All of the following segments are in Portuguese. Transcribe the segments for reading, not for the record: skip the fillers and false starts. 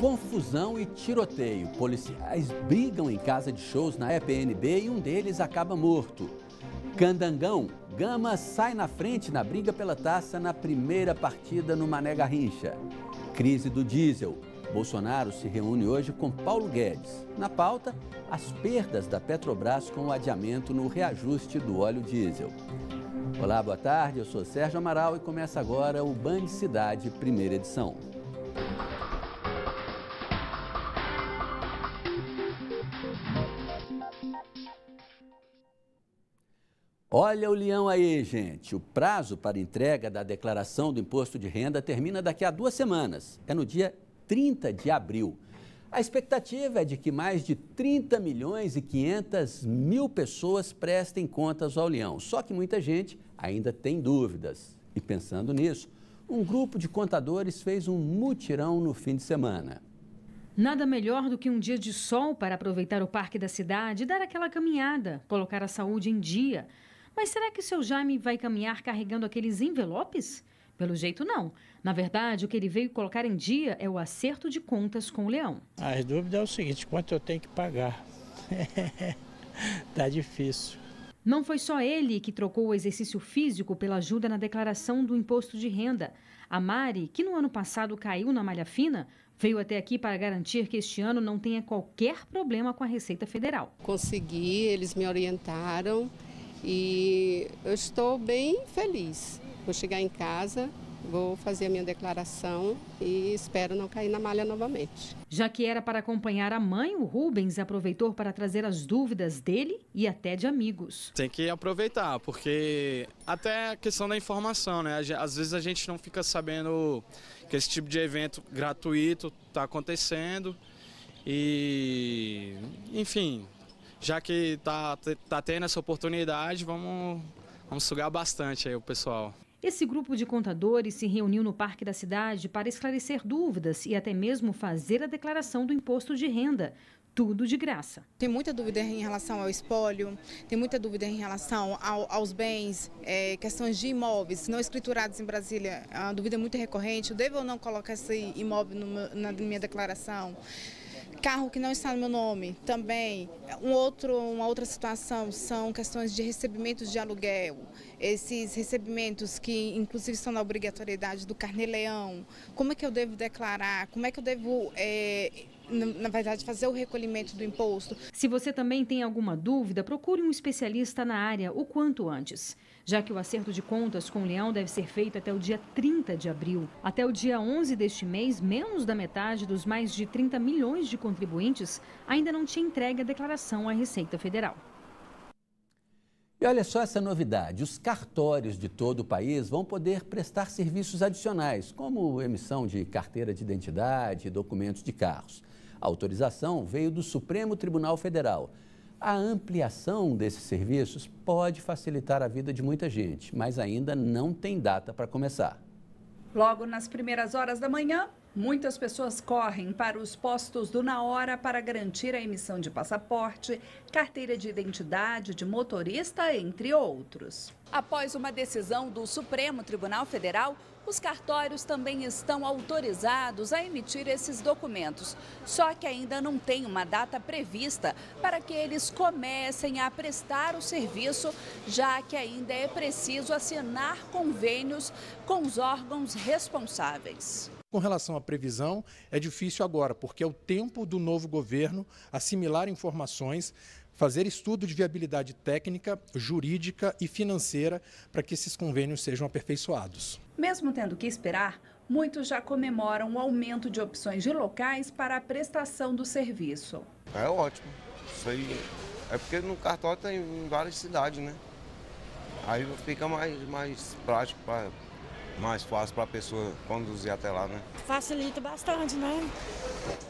Confusão e tiroteio. Policiais brigam em casa de shows na EPNB e um deles acaba morto. Candangão, Gama sai na frente na briga pela taça na primeira partida no Mané Garrincha. Crise do diesel. Bolsonaro se reúne hoje com Paulo Guedes. Na pauta, as perdas da Petrobras com o adiamento no reajuste do óleo diesel. Olá, boa tarde, eu sou Sérgio Amaral e começa agora o Band Cidade, primeira edição. Olha o leão aí, gente. O prazo para entrega da declaração do imposto de renda termina daqui a 2 semanas. É no dia 30 de abril. A expectativa é de que mais de 30 milhões e 500 mil pessoas prestem contas ao leão. Só que muita gente ainda tem dúvidas. E pensando nisso, um grupo de contadores fez um mutirão no fim de semana. Nada melhor do que um dia de sol para aproveitar o parque da cidade e dar aquela caminhada, colocar a saúde em dia. Mas será que o seu Jaime vai caminhar carregando aqueles envelopes? Pelo jeito, não. Na verdade, o que ele veio colocar em dia é o acerto de contas com o leão. As dúvidas é o seguinte, quanto eu tenho que pagar? Tá difícil. Não foi só ele que trocou o exercício físico pela ajuda na declaração do imposto de renda. A Mari, que no ano passado caiu na malha fina, veio até aqui para garantir que este ano não tenha qualquer problema com a Receita Federal. Consegui, eles me orientaram e eu estou bem feliz. Vou chegar em casa, vou fazer a minha declaração e espero não cair na malha novamente. Já que era para acompanhar a mãe, o Rubens aproveitou para trazer as dúvidas dele e até de amigos. Tem que aproveitar, porque até a questão da informação, né? Às vezes a gente não fica sabendo que esse tipo de evento gratuito está acontecendo e, enfim, já que tá tendo essa oportunidade, vamos sugar bastante aí o pessoal. Esse grupo de contadores se reuniu no Parque da Cidade para esclarecer dúvidas e até mesmo fazer a declaração do imposto de renda. Tudo de graça. Tem muita dúvida em relação ao espólio, tem muita dúvida em relação aos bens, questões de imóveis não escriturados em Brasília. É uma dúvida muito recorrente. Eu devo ou não colocar esse imóvel na minha declaração? Carro que não está no meu nome, também. Uma outra situação são questões de recebimentos de aluguel. Esses recebimentos que inclusive estão na obrigatoriedade do carnê-leão. Como é que eu devo declarar? Como é que eu devo, na verdade, fazer o recolhimento do imposto? Se você também tem alguma dúvida, procure um especialista na área o quanto antes. Já que o acerto de contas com o leão deve ser feito até o dia 30 de abril. Até o dia 11 deste mês, menos da metade dos mais de 30 milhões de contribuintes ainda não tinha entregue a declaração à Receita Federal. E olha só essa novidade, os cartórios de todo o país vão poder prestar serviços adicionais, como emissão de carteira de identidade e documentos de carros. A autorização veio do Supremo Tribunal Federal. A ampliação desses serviços pode facilitar a vida de muita gente, mas ainda não tem data para começar. Logo nas primeiras horas da manhã, muitas pessoas correm para os postos do Na Hora para garantir a emissão de passaporte, carteira de identidade de motorista, entre outros. Após uma decisão do Supremo Tribunal Federal, os cartórios também estão autorizados a emitir esses documentos. Só que ainda não tem uma data prevista para que eles comecem a prestar o serviço, já que ainda é preciso assinar convênios com os órgãos responsáveis. Com relação à previsão, é difícil agora, porque é o tempo do novo governo assimilar informações, fazer estudo de viabilidade técnica, jurídica e financeira para que esses convênios sejam aperfeiçoados. Mesmo tendo que esperar, muitos já comemoram o aumento de opções de locais para a prestação do serviço. É ótimo. Isso aí é porque no cartório tem em várias cidades, né? Aí fica mais prático, mais fácil para a pessoa conduzir até lá, né? Facilita bastante, né?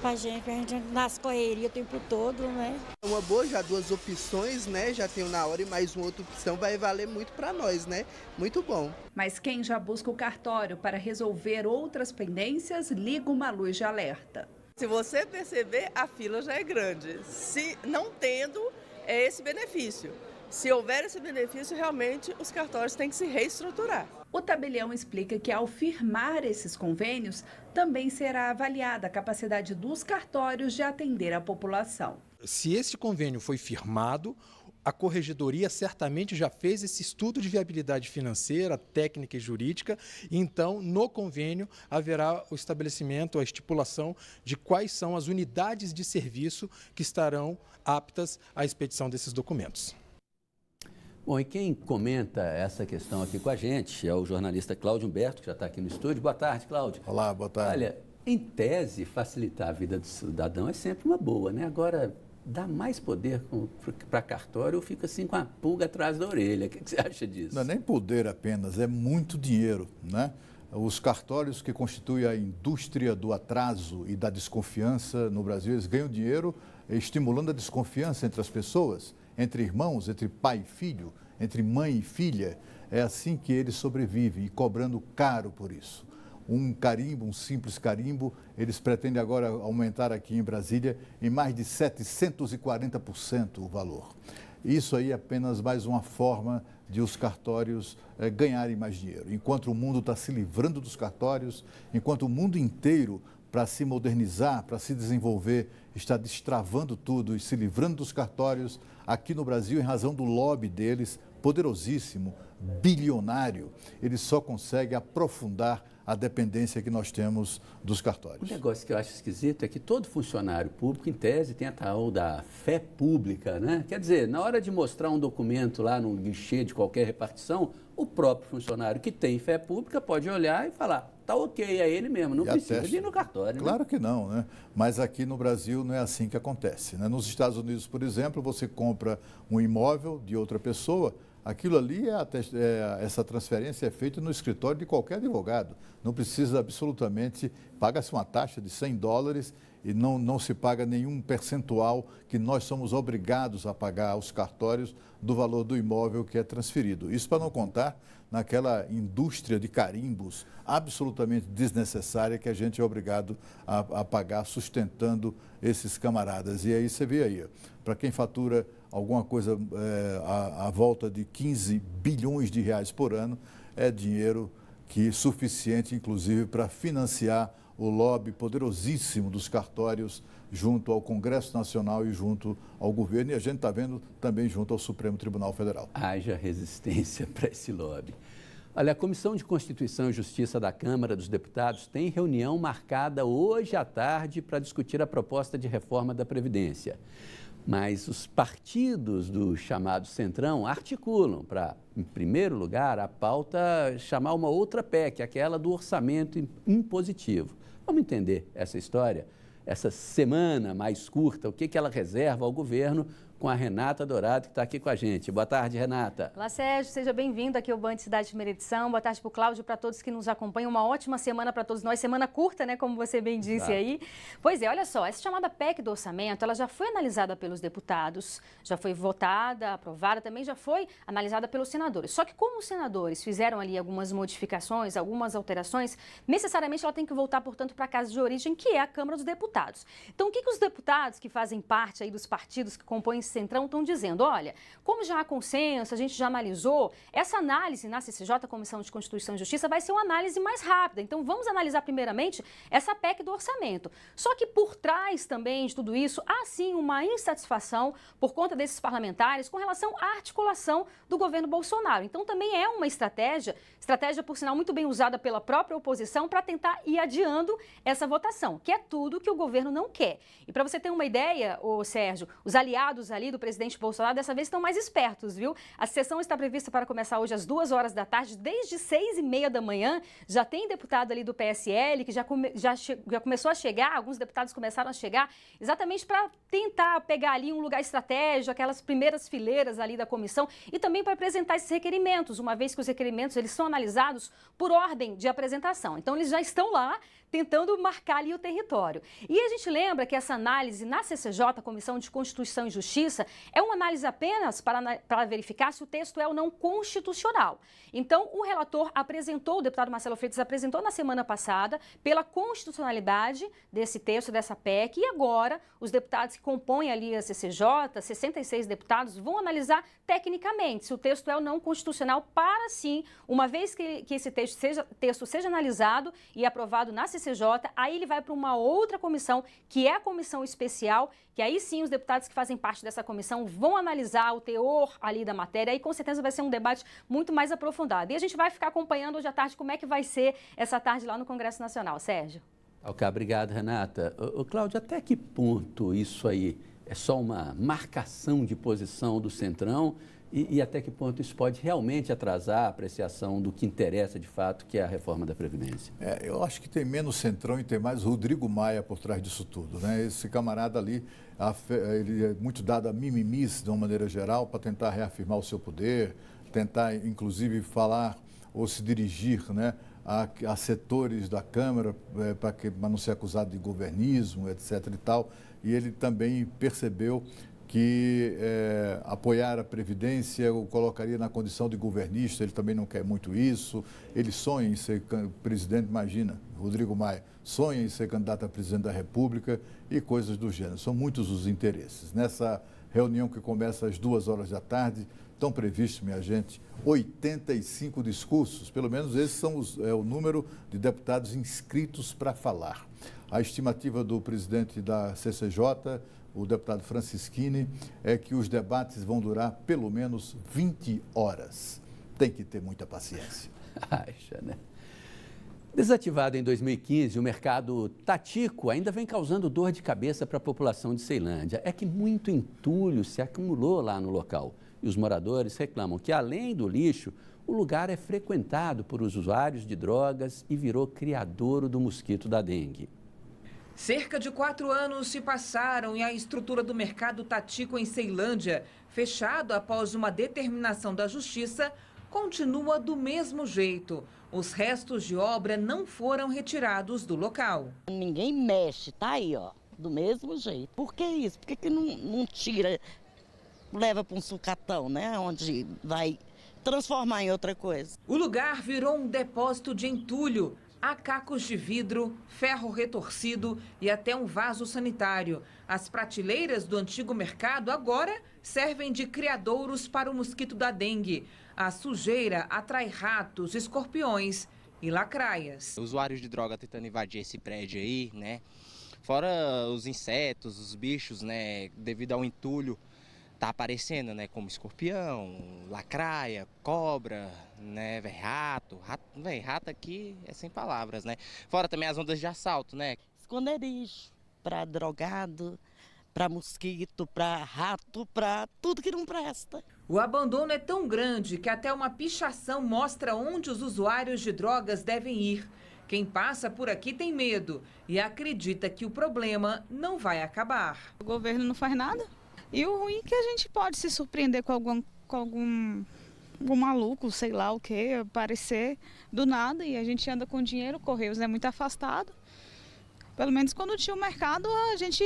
Pra gente, a gente nas correrias o tempo todo, né? Uma boa, já 2 opções, né? Já tenho Na Hora e mais uma outra opção, vai valer muito para nós, né? Muito bom. Mas quem já busca o cartório para resolver outras pendências, liga uma luz de alerta. Se você perceber, a fila já é grande. Se não tendo, é esse benefício. Se houver esse benefício, realmente os cartórios têm que se reestruturar. O tabelião explica que ao firmar esses convênios, também será avaliada a capacidade dos cartórios de atender a população. Se esse convênio foi firmado, a Corregedoria certamente já fez esse estudo de viabilidade financeira, técnica e jurídica, e então, no convênio, haverá o estabelecimento, a estipulação de quais são as unidades de serviço que estarão aptas à expedição desses documentos. Bom, e quem comenta essa questão aqui com a gente é o jornalista Cláudio Humberto, que já está aqui no estúdio. Boa tarde, Cláudio. Olá, boa tarde. Olha, em tese, facilitar a vida do cidadão é sempre uma boa, né? Agora, dar mais poder para cartório, eu fico assim com a pulga atrás da orelha. O que você acha disso? Não é nem poder apenas, é muito dinheiro, né? Os cartórios que constituem a indústria do atraso e da desconfiança no Brasil, eles ganham dinheiro estimulando a desconfiança entre as pessoas, entre irmãos, entre pai e filho, entre mãe e filha. É assim que eles sobrevivem e cobrando caro por isso. Um carimbo, um simples carimbo, eles pretendem agora aumentar aqui em Brasília em mais de 740% o valor. Isso aí é apenas mais uma forma de os cartórios ganharem mais dinheiro. Enquanto o mundo está se livrando dos cartórios, enquanto o mundo inteiro, para se modernizar, para se desenvolver, está destravando tudo e se livrando dos cartórios, aqui no Brasil, em razão do lobby deles, poderosíssimo, bilionário, eles só conseguem aprofundar a dependência que nós temos dos cartórios. Um negócio que eu acho esquisito é que todo funcionário público, em tese, tem a tal da fé pública, né? Quer dizer, na hora de mostrar um documento lá no guichê de qualquer repartição, o próprio funcionário que tem fé pública pode olhar e falar, tá ok, é ele mesmo, não precisa de ir no cartório. Claro né? que não, né? Mas aqui no Brasil não é assim que acontece, né? Nos Estados Unidos, por exemplo, você compra um imóvel de outra pessoa, aquilo ali, essa transferência é feita no escritório de qualquer advogado. Não precisa absolutamente, paga-se uma taxa de $100 e não se paga nenhum percentual que nós somos obrigados a pagar aos cartórios do valor do imóvel que é transferido. Isso para não contar naquela indústria de carimbos absolutamente desnecessária que a gente é obrigado a pagar sustentando esses camaradas. E aí você vê aí, para quem fatura alguma coisa à volta de 15 bilhões de reais por ano, é dinheiro que é suficiente, inclusive, para financiar o lobby poderosíssimo dos cartórios junto ao Congresso Nacional e junto ao governo, e a gente está vendo também junto ao Supremo Tribunal Federal. Haja resistência para esse lobby. Olha, a Comissão de Constituição e Justiça da Câmara dos Deputados tem reunião marcada hoje à tarde para discutir a proposta de reforma da Previdência. Mas os partidos do chamado Centrão articulam para, em primeiro lugar, a pauta chamar uma outra PEC, aquela do orçamento impositivo. Vamos entender essa história, essa semana mais curta, o que ela reserva ao governo, com a Renata Dourado, que está aqui com a gente. Boa tarde, Renata. Olá, Sérgio. Seja bem-vindo aqui ao Band Cidade, primeira edição. Boa tarde para o Cláudio, para todos que nos acompanham. Uma ótima semana para todos nós. Semana curta, né? Como você bem disse aí. Pois é, olha só, essa chamada PEC do orçamento, ela já foi analisada pelos deputados, já foi votada, aprovada, também já foi analisada pelos senadores. Só que como os senadores fizeram ali algumas modificações, algumas alterações, necessariamente ela tem que voltar, portanto, para a casa de origem, que é a Câmara dos Deputados. Então, o que os deputados que fazem parte aí dos partidos que compõem Centrão estão dizendo? Olha, como já há consenso, a gente já analisou, essa análise na CCJ, Comissão de Constituição e Justiça, vai ser uma análise mais rápida. Então, vamos analisar primeiramente essa PEC do orçamento. Só que por trás também de tudo isso, há sim uma insatisfação por conta desses parlamentares com relação à articulação do governo Bolsonaro. Então, também é uma estratégia por sinal muito bem usada pela própria oposição para tentar ir adiando essa votação, que é tudo que o governo não quer. E para você ter uma ideia, Sérgio, os aliados ali do presidente Bolsonaro dessa vez estão mais espertos, viu? A sessão está prevista para começar hoje às 2h da tarde, desde 6h30 da manhã. Já tem deputado ali do PSL que já começou a chegar, alguns deputados começaram a chegar, exatamente para tentar pegar ali um lugar estratégico, aquelas primeiras fileiras ali da comissão, e também para apresentar esses requerimentos, uma vez que os requerimentos eles são analisados por ordem de apresentação. Então eles já estão lá tentando marcar ali o território. E a gente lembra que essa análise na CCJ, Comissão de Constituição e Justiça, é uma análise apenas para verificar se o texto é ou não constitucional. Então, o relator apresentou, o deputado Marcelo Freitas apresentou na semana passada, pela constitucionalidade desse texto, dessa PEC, e agora os deputados que compõem ali a CCJ, 66 deputados, vão analisar tecnicamente se o texto é ou não constitucional para, sim, uma vez que esse texto seja analisado e aprovado na CCJ, aí ele vai para uma outra comissão, que é a comissão especial, que aí sim os deputados que fazem parte dessa comissão vão analisar o teor ali da matéria e com certeza vai ser um debate muito mais aprofundado. E a gente vai ficar acompanhando hoje à tarde como é que vai ser essa tarde lá no Congresso Nacional. Sérgio. Ok, obrigado, Renata. Cláudio, até que ponto isso aí é só uma marcação de posição do Centrão e até que ponto isso pode realmente atrasar a apreciação do que interessa de fato, que é a reforma da Previdência? Eu acho que tem menos Centrão e tem mais Rodrigo Maia por trás disso tudo, né? Esse camarada ali, ele é muito dado a mimimis de uma maneira geral para tentar reafirmar o seu poder, tentar inclusive falar ou se dirigir, né, a setores da Câmara para não ser acusado de governismo, etc. e tal. E ele também percebeu que apoiar a Previdência o colocaria na condição de governista, ele também não quer muito isso. Ele sonha em ser presidente, imagina, Rodrigo Maia, sonha em ser candidato a presidente da República e coisas do gênero. São muitos os interesses. Nessa reunião que começa às 2h da tarde, estão previstos, minha gente, 85 discursos, pelo menos esse é o número de deputados inscritos para falar. A estimativa do presidente da CCJ, o deputado Francischini, é que os debates vão durar pelo menos 20 horas. Tem que ter muita paciência. Acha, né? Desativado em 2015, o mercado tatico ainda vem causando dor de cabeça para a população de Ceilândia. É que muito entulho se acumulou lá no local. E os moradores reclamam que, além do lixo, o lugar é frequentado por usuários de drogas e virou criadouro do mosquito da dengue. Cerca de 4 anos se passaram e a estrutura do mercado tatico em Ceilândia, fechado após uma determinação da Justiça, continua do mesmo jeito. Os restos de obra não foram retirados do local. Ninguém mexe, tá aí, ó, do mesmo jeito. Por que isso? Por que não tira, leva para um sucatão, né, onde vai transformar em outra coisa? O lugar virou um depósito de entulho. Há cacos de vidro, ferro retorcido e até um vaso sanitário. As prateleiras do antigo mercado agora servem de criadouros para o mosquito da dengue. A sujeira atrai ratos, escorpiões e lacraias. Usuários de droga tentando invadir esse prédio aí, né? Fora os insetos, os bichos, né? Devido ao entulho, tá aparecendo, né? Como escorpião, lacraia, cobra, né? Rato, rato aqui é sem palavras, né? Fora também as ondas de assalto, né? Esconderijo para drogado, para mosquito, para rato, para tudo que não presta. O abandono é tão grande que até uma pichação mostra onde os usuários de drogas devem ir. Quem passa por aqui tem medo e acredita que o problema não vai acabar. O governo não faz nada. E o ruim é que a gente pode se surpreender com algum maluco, sei lá o que, aparecer do nada e a gente anda com dinheiro, o Correios é muito afastado. Pelo menos quando tinha o mercado a gente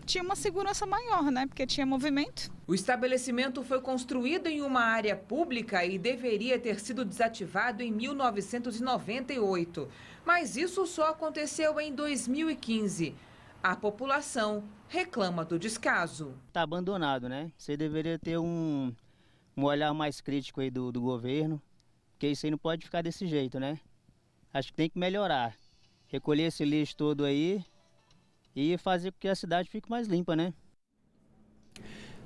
tinha uma segurança maior, né? Porque tinha movimento. O estabelecimento foi construído em uma área pública e deveria ter sido desativado em 1998. Mas isso só aconteceu em 2015. A população reclama do descaso. Está abandonado, né? Você deveria ter um olhar mais crítico aí do governo, porque isso aí não pode ficar desse jeito, né? Acho que tem que melhorar. Recolher esse lixo todo aí e fazer com que a cidade fique mais limpa, né?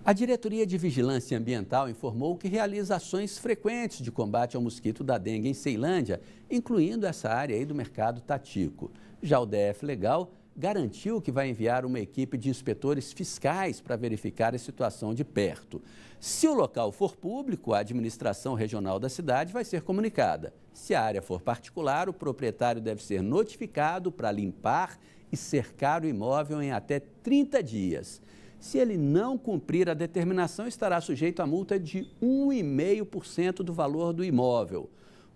A Diretoria de Vigilância Ambiental informou que realiza ações frequentes de combate ao mosquito da dengue em Ceilândia, incluindo essa área aí do mercado tatico. Já o DF Legal garantiu que vai enviar uma equipe de inspetores fiscais para verificar a situação de perto. Se o local for público, a administração regional da cidade vai ser comunicada. Se a área for particular, o proprietário deve ser notificado para limpar e cercar o imóvel em até 30 dias. Se ele não cumprir a determinação, estará sujeito a multa de 1,5% do valor do imóvel.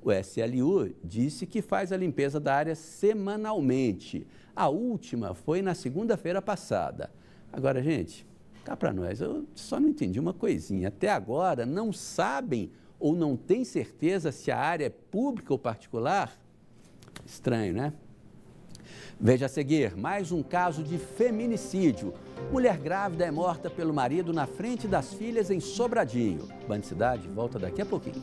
O SLU disse que faz a limpeza da área semanalmente. A última foi na segunda-feira passada. Agora, gente, cá para nós, eu só não entendi uma coisinha. Até agora, não sabem ou não têm certeza se a área é pública ou particular? Estranho, né? Veja a seguir, mais um caso de feminicídio. Mulher grávida é morta pelo marido na frente das filhas em Sobradinho. Band Cidade volta daqui a pouquinho.